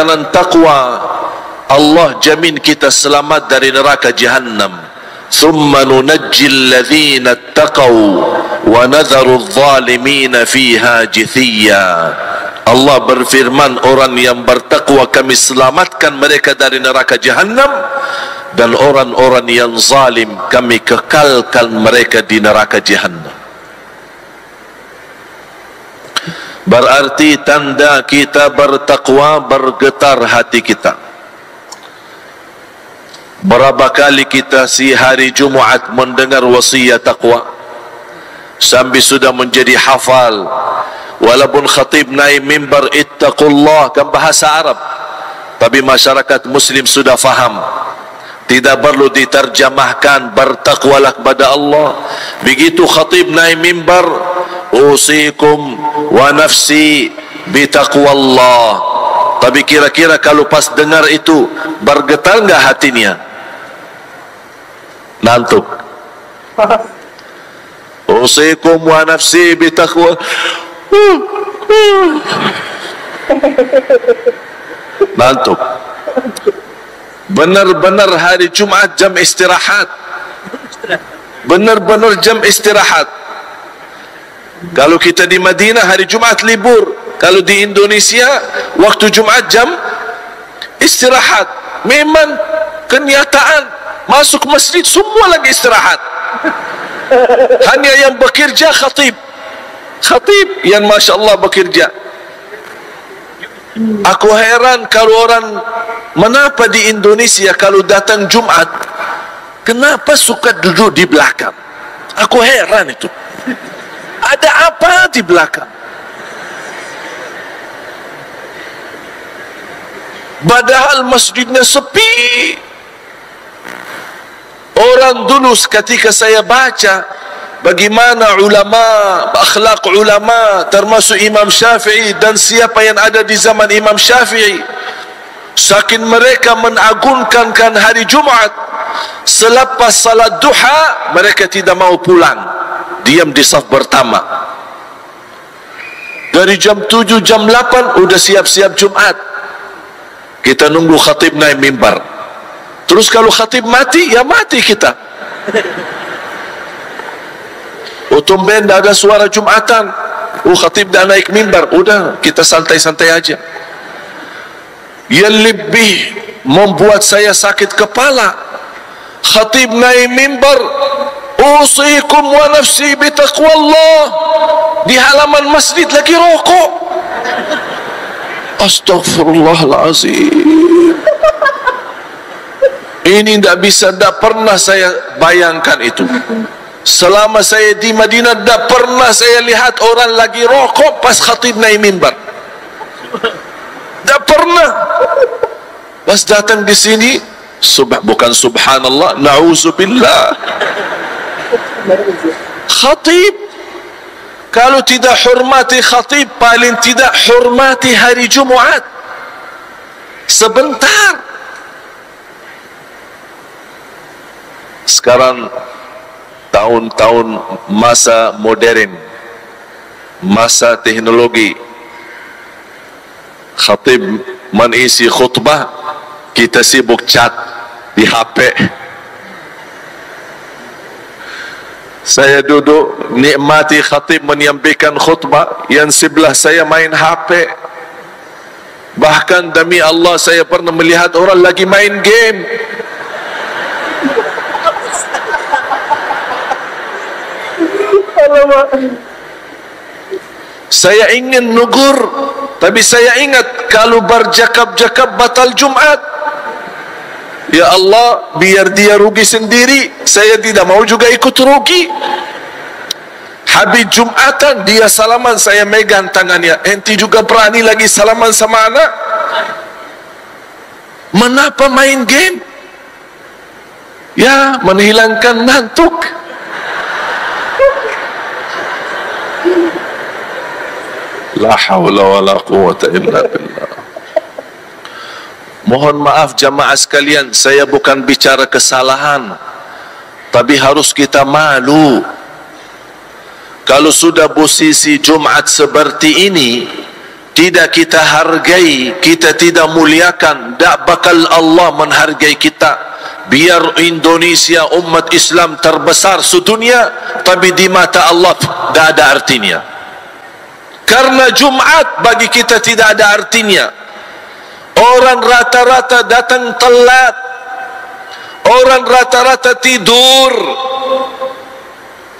tatanan taqwa, Allah jamin kita selamat dari neraka jahannam. Thumma nunajjil ladzina taqaw wa nadharu adh-dhalimina fiha jithiya. Allah berfirman, orang yang bertakwa kami selamatkan mereka dari neraka jahannam, dan orang-orang yang zalim kami kekalkan mereka di neraka jahannam. Berarti tanda kita bertakwa, bergetar hati kita. Berapa kali kita si hari Jumaat mendengar wasiat takwa sampai sudah menjadi hafal. Walaupun khatib naik mimbar ittaqullah kan bahasa Arab, tapi masyarakat muslim sudah faham, tidak perlu diterjemahkan, bertakwalah kepada Allah. Begitu khatib naik mimbar, usikum wa nafsi bitaqwallah. Tapi kira-kira kalau pas dengar itu bergetar enggak hatinya? Nantuk. Usikum wa nafsi bitaqwa. Nantuk. Benar-benar hari Jumat jam istirahat. Benar-benar jam istirahat. Kalau kita di Madinah hari Jumat libur, kalau di Indonesia waktu Jumat jam istirahat. Memang kenyataan, masuk masjid semua lagi istirahat. Hanya yang bekerja khatib yang Masya Allah bekerja. Aku heran kalau orang, kenapa di Indonesia kalau datang Jumat kenapa suka duduk di belakang? Aku heran itu. Ada apa di belakang? Padahal masjidnya sepi. Orang dulu ketika saya baca bagaimana ulama, akhlak ulama, termasuk Imam Syafi'i dan siapa yang ada di zaman Imam Syafi'i, saking mereka mengagungkan hari Jumat, selepas salat duha mereka tidak mau pulang, diam di saf pertama. Dari jam 7, jam 8 udah siap-siap Jumat, kita nunggu khatib naik mimbar. Terus kalau khatib mati, ya mati kita. Tumben dah ada suara Jumatan, khatib dah naik mimbar, udah kita santai-santai aja. Yang lebih membuat saya sakit kepala, khatib naik mimbar, usikum wa nafsi bitaqwallah, di halaman masjid lagi rokok. Astaghfirullahalazim. Ini tidak bisa, tidak pernah saya bayangkan itu. Selama saya di Madinah tidak pernah saya lihat orang lagi rokok pas khatib naik mimbar. Tidak pernah. Pas datang di sini, bukan subhanallah, na'udzubillah. Khatib, kalau tidak hormati khatib, paling tidak hormati hari Jumaat. Sebentar. Sekarang tahun-tahun masa modern, masa teknologi, khatib mengisi khutbah, kita sibuk chat di HP. Saya duduk nikmati khatib menyampaikan khutbah, yang sebelah saya main HP. Bahkan demi Allah saya pernah melihat orang lagi main game. Saya ingin nugur, tapi saya ingat kalau berjakab-jakab batal Jumat. Ya Allah, biar dia rugi sendiri, saya tidak mau juga ikut rugi. Habis Jumatan dia salaman, saya megang tangannya. Enti juga berani lagi salaman sama anak? Mengapa main game? Ya, menghilangkan ngantuk. La hawla wa la quwwata illa billah. Mohon maaf jamaah sekalian, saya bukan bicara kesalahan, tapi harus kita malu. Kalau sudah posisi Jumat seperti ini, tidak kita hargai, kita tidak muliakan, tak bakal Allah menghargai kita. Biar Indonesia umat Islam terbesar sedunia, tapi di mata Allah tak ada artinya. Karena Jumat bagi kita tidak ada artinya. Orang rata-rata datang telat, orang rata-rata tidur,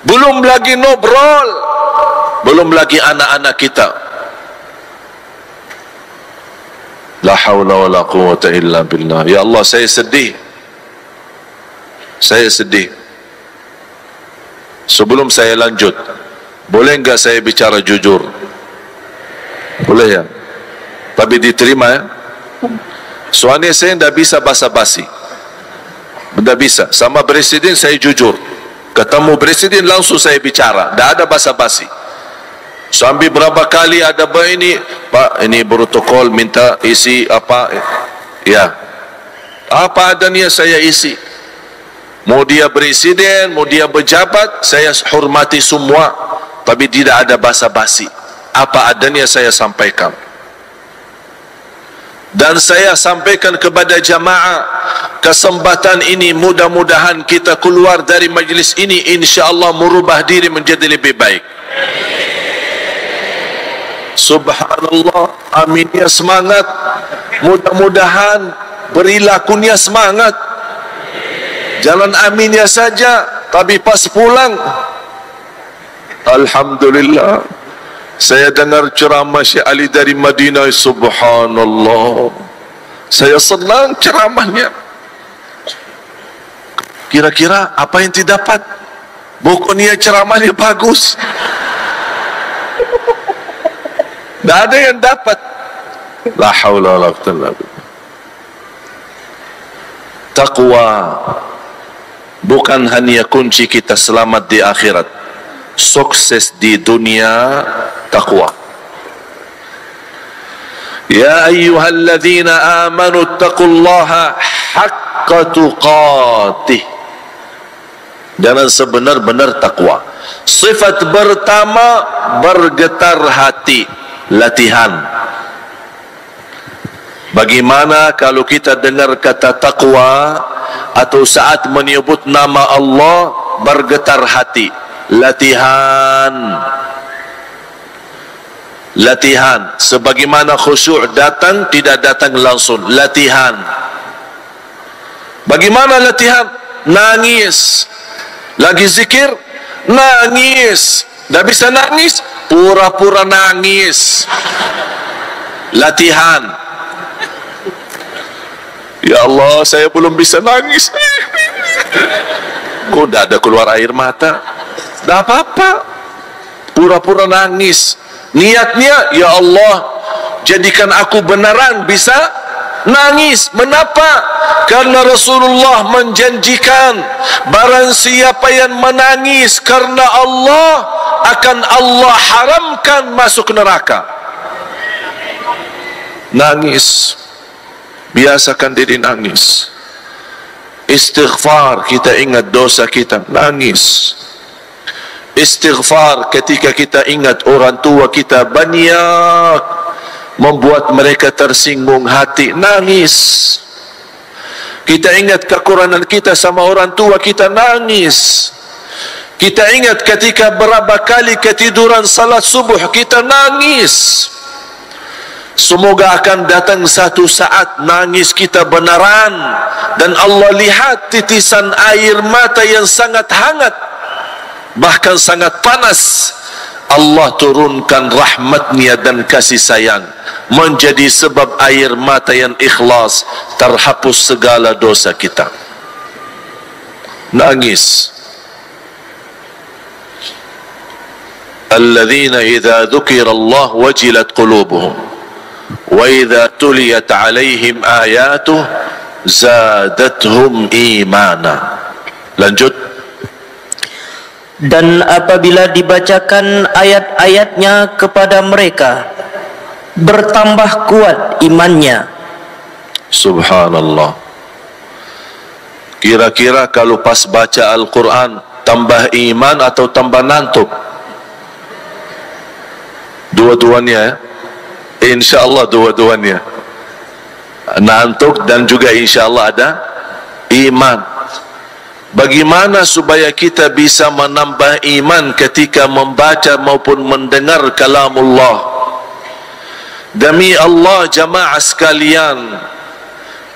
belum lagi ngobrol, belum lagi anak-anak kita. La haula wa la quwwata illa billah. Ya Allah, saya sedih. Saya sedih. Sebelum saya lanjut, boleh enggak saya bicara jujur? Boleh ya? Tapi diterima ya? Soalnya saya tidak bisa basa-basi. Tidak bisa. Sama presiden saya jujur. Ketemu presiden langsung saya bicara. Tidak ada basa-basi. Sampai berapa kali ada ini, Pak, ini protokol minta isi apa? Ya. Apa adanya saya isi. Mau dia presiden, mau dia pejabat, saya hormati semua. Tapi tidak ada basa-basi. Apa adanya saya sampaikan. Dan saya sampaikan kepada jamaah, kesempatan ini mudah-mudahan kita keluar dari majlis ini insya-Allah merubah diri menjadi lebih baik. Subhanallah, aminnya semangat. Mudah-mudahan perilakunya semangat. Jangan aminnya saja, tapi pas pulang alhamdulillah. Saya dengar ceramah Syekh Ali dari Madinah, subhanallah. Saya senang ceramahnya. Kira-kira apa yang didapat? Pokoknya ceramahnya bagus. Tak ada yang dapat. La haula wa la quwwata illa billah. Taqwa bukan hanya kunci kita selamat di akhirat, sukses di dunia. Taqwa. Ya ayyuhalladzina amanu taqullaha haqqa tuqatih. Jangan sebenar-benar takwa. Sifat pertama, bergetar hati, latihan. Bagaimana kalau kita dengar kata takwa atau saat menyebut nama Allah bergetar hati? Latihan. Latihan. Sebagaimana khusyuk datang, tidak datang langsung. Latihan. Bagaimana latihan? Nangis. Lagi zikir, nangis. Tak bisa nangis, pura-pura nangis. Latihan. Ya Allah, saya belum bisa nangis. Kok tak ada keluar air mata? Tak apa-apa. Pura-pura nangis. Niatnya, ya Allah, jadikan aku benaran bisa nangis. Mengapa? Karena Rasulullah menjanjikan, barang siapa yang menangis karena Allah, akan Allah haramkan masuk neraka. Nangis. Biasakan diri nangis. Istighfar, kita ingat dosa kita, nangis. Istighfar ketika kita ingat orang tua kita banyak membuat mereka tersinggung hati, nangis. Kita ingat kekurangan kita sama orang tua kita, nangis. Kita ingat ketika berapa kali ketiduran salat subuh, kita nangis. Semoga akan datang satu saat nangis kita benaran, dan Allah lihat titisan air mata yang sangat hangat, bahkan sangat panas. Allah turunkan rahmatnya dan kasih sayang, menjadi sebab air mata yang ikhlas, terhapus segala dosa kita. Nangis. Alladzina idza dzukira Allah wajilat qulubuhum wa idza tuliyat alaihim ayatuh zadatuhum imana. Lanjut. Dan apabila dibacakan ayat-ayatnya kepada mereka, bertambah kuat imannya. Subhanallah. Kira-kira kalau pas baca Al-Quran, tambah iman atau tambah ngantuk? Dua-duanya ya. InsyaAllah dua-duanya, ngantuk dan juga insyaAllah ada iman. Bagaimana supaya kita bisa menambah iman ketika membaca maupun mendengar kalamullah? Demi Allah jamaah sekalian,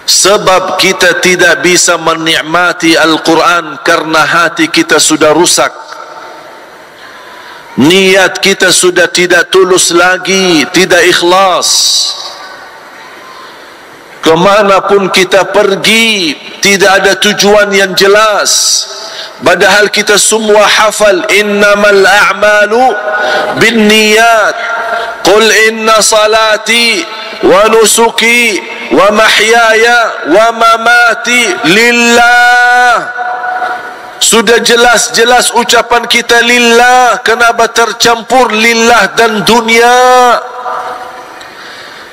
sebab kita tidak bisa menikmati Al-Quran karena hati kita sudah rusak, niat kita sudah tidak tulus lagi, tidak ikhlas. Kemanapun kita pergi tidak ada tujuan yang jelas, padahal kita semua hafal innamal a'malu binniyat, qul inna salati wa nusuki wa mahyaya wa mamati lillah. Sudah jelas-jelas ucapan kita lillah, kenapa tercampur lillah dan dunia?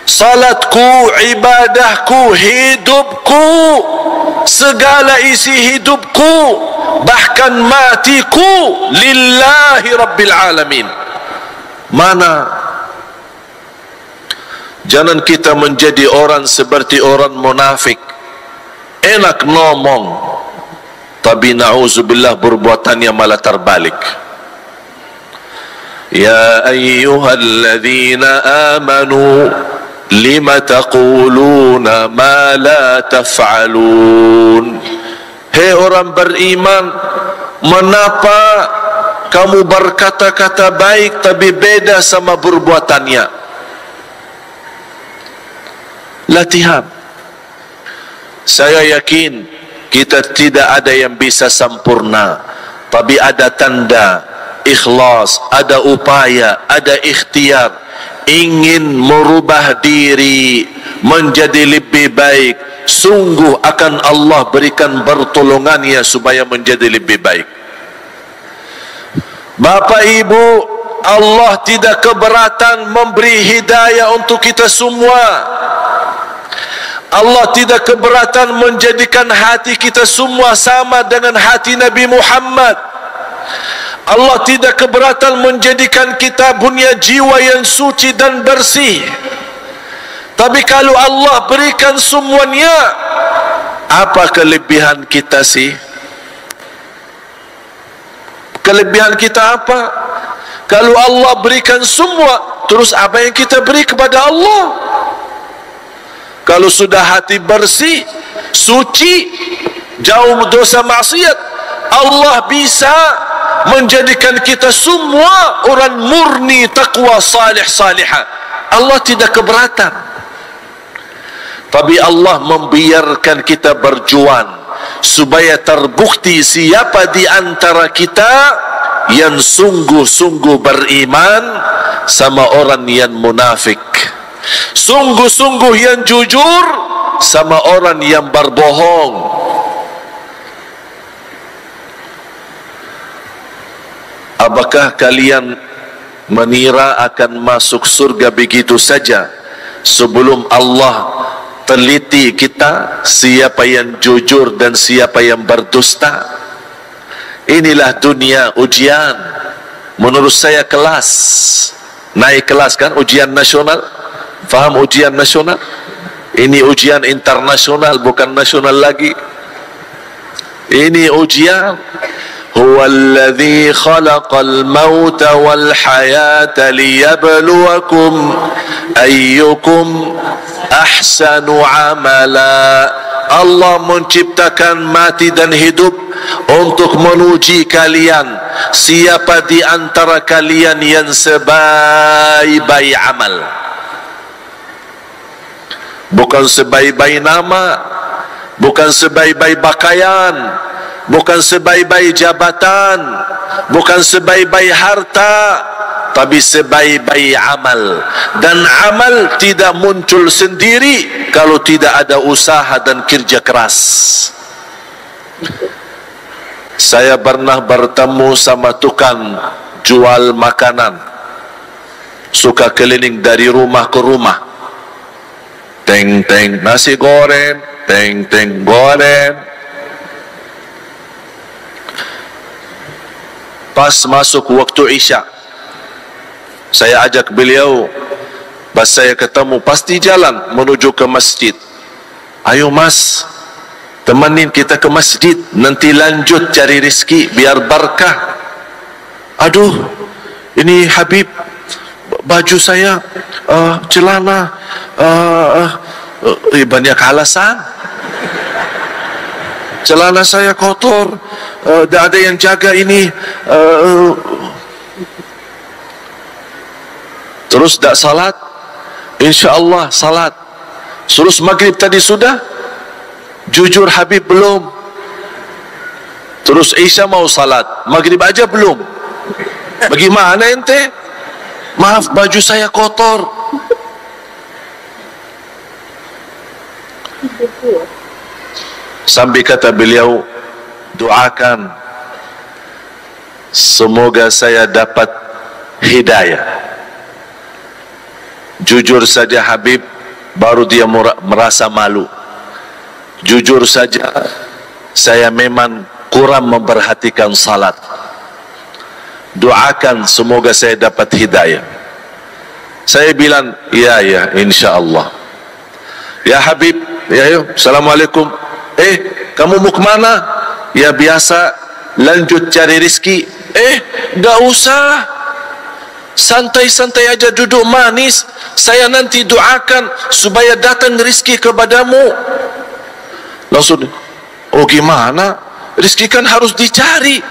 Salatku, ibadahku, hidupku, segala isi hidupku, bahkan matiku lillahi rabbil alamin. Mana? Jangan kita menjadi orang seperti orang munafik, enak ngomong tapi na'udzubillah perbuatannya malah terbalik. Ya ayyuhalladzina amanu lima taquluna ma la taf'alun. Hei orang beriman, mengapa kamu berkata-kata baik tapi beda sama perbuatannya? Latihan. Saya yakin kita tidak ada yang bisa sempurna, tapi ada tanda ikhlas, ada upaya, ada ikhtiar ingin merubah diri menjadi lebih baik. Sungguh akan Allah berikan pertolongannya supaya menjadi lebih baik. Bapak Ibu, Allah tidak keberatan memberi hidayah untuk kita semua. Allah tidak keberatan menjadikan hati kita semua sama dengan hati Nabi Muhammad. Allah tidak keberatan menjadikan kita punya jiwa yang suci dan bersih. Tapi kalau Allah berikan semuanya, apa kelebihan kita sih? Kelebihan kita apa? Kalau Allah berikan semua, terus apa yang kita beri kepada Allah? Kalau sudah hati bersih, suci, jauh dosa maksiat, Allah bisa menjadikan kita semua orang murni, takwa, salih, salihah. Allah tidak keberatan. Tapi Allah membiarkan kita berjuang supaya terbukti siapa di antara kita yang sungguh-sungguh beriman sama orang yang munafik, sungguh-sungguh yang jujur sama orang yang berbohong. Apakah kalian mengira akan masuk surga begitu saja sebelum Allah teliti kita siapa yang jujur dan siapa yang berdusta? Inilah dunia ujian. Menurut saya kelas, naik kelas kan, ujian nasional. Faham ujian nasional? Ini ujian internasional, bukan nasional lagi. Ini ujian. هو الذي خلق الموت والحياة ليبلوكم أيكم أحسن عملا. Allah menciptakan mati dan hidup untuk menuji kalian siapa di antara kalian yang sebaik-baik amal. Bukan sebaik-baik nama, bukan sebaik-baik pakaian, bukan sebaik-baik jabatan, bukan sebaik-baik harta, tapi sebaik-baik amal. Dan amal tidak muncul sendiri kalau tidak ada usaha dan kerja keras. Saya pernah bertemu sama tukang jual makanan, suka keliling dari rumah ke rumah. Teng teng nasi goreng, teng teng goreng. Pas masuk waktu Isya, saya ajak beliau, Pas saya ketemu, pasti jalan menuju ke masjid. Ayo mas, temanin kita ke masjid, nanti lanjut cari rezeki biar berkah. Aduh, ini Habib, baju saya, celana, banyak alasan. Celana saya kotor, tidak ada yang jaga ini. Terus tidak salat, InsyaAllah salat. Terus maghrib tadi sudah, jujur Habib belum. Terus Isya mau salat, maghrib aja belum. Bagaimana ente? Maaf, baju saya kotor. Sambil kata beliau, doakan semoga saya dapat hidayah. Jujur saja Habib, baru dia merasa malu. Jujur saja, saya memang kurang memperhatikan salat. Doakan semoga saya dapat hidayah. Saya bilang, ya insyaAllah. Ya Habib, ya yuk, Assalamualaikum. Kamu mau kemana? Ya biasa, lanjut cari rezeki. Gak usah, santai-santai aja, duduk manis. Saya nanti doakan supaya datang rezeki kepadamu. Langsung, oh gimana? Rezeki kan harus dicari.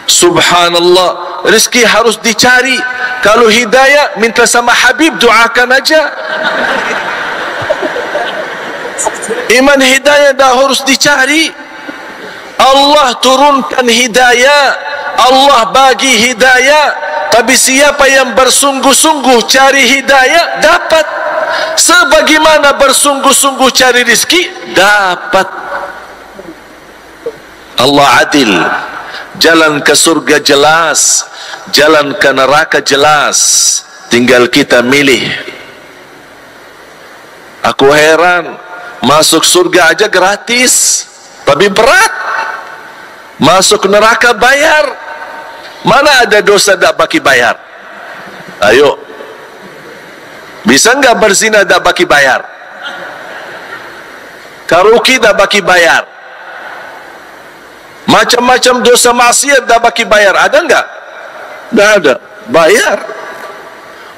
Subhanallah, rezeki harus dicari. Kalau hidayah, minta sama Habib, doakan aja. Iman hidayah dah harus dicari. Allah turunkan hidayah, Allah bagi hidayah. Tapi siapa yang bersungguh-sungguh cari hidayah, dapat. Sebagaimana bersungguh-sungguh cari rezeki, dapat. Allah adil. Jalan ke surga jelas, jalan ke neraka jelas. Tinggal kita milih. Aku heran, masuk surga aja gratis, tapi berat. Masuk neraka bayar. Mana ada dosa tak baki bayar? Ayo, bisa enggak berzina tak baki bayar? Karaoke tak baki bayar? Macam-macam dosa maksiat tak baki bayar? Ada enggak? Tak ada. Bayar.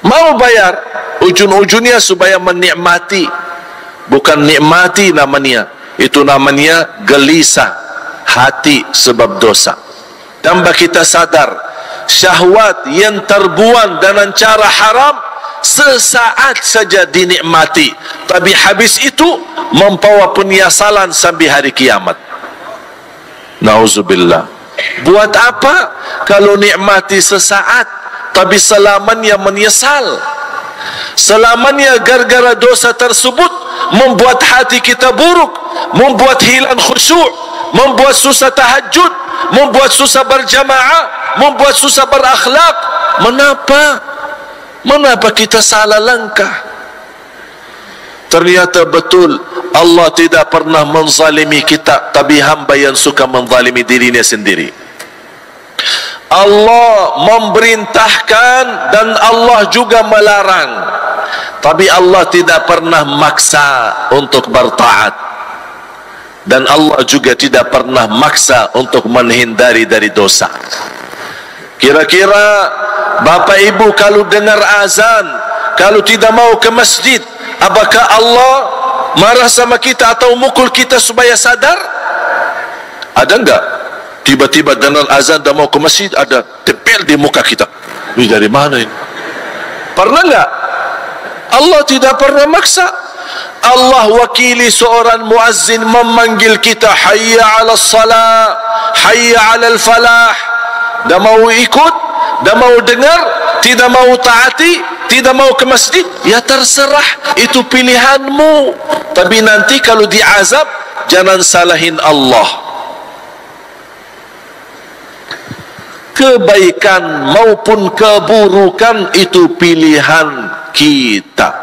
Mau bayar, ujung-ujungnya supaya menikmati. Bukan nikmati namanya, itu namanya gelisah hati sebab dosa. Tambah kita sadar, syahwat yang terbuang dengan cara haram sesaat saja dinikmati, tapi habis itu membawa penyesalan sampai hari kiamat. Nauzubillah. Buat apa kalau nikmati sesaat tapi selamanya menyesal? Selamanya gara-gara dosa tersebut membuat hati kita buruk, membuat hilang khusyuk, membuat susah tahajud, membuat susah berjamaah, membuat susah berakhlak. Mengapa kita salah langkah? Ternyata betul Allah tidak pernah menzalimi kita, tapi hamba yang suka menzalimi dirinya sendiri. Allah memerintahkan dan Allah juga melarang, tapi Allah tidak pernah maksa untuk bertaat, dan Allah juga tidak pernah maksa untuk menghindari dari dosa. Kira-kira Bapak Ibu kalau dengar azan, kalau tidak mau ke masjid, apakah Allah marah sama kita atau mukul kita supaya sadar? Ada enggak? Tiba-tiba dengar azan dan mau ke masjid, ada tepel di muka kita. Ini dari mana ini? Pernah enggak? Allah tidak pernah maksa. Allah wakili seorang muazzin memanggil kita, hayya 'alas salah, hayya 'alal falah. Dah mau ikut, dah mau dengar, tidak mau taati, tidak mau ke masjid, ya terserah, itu pilihanmu. Tapi nanti kalau diazab, jangan salahin Allah. Kebaikan maupun keburukan itu pilihan kita.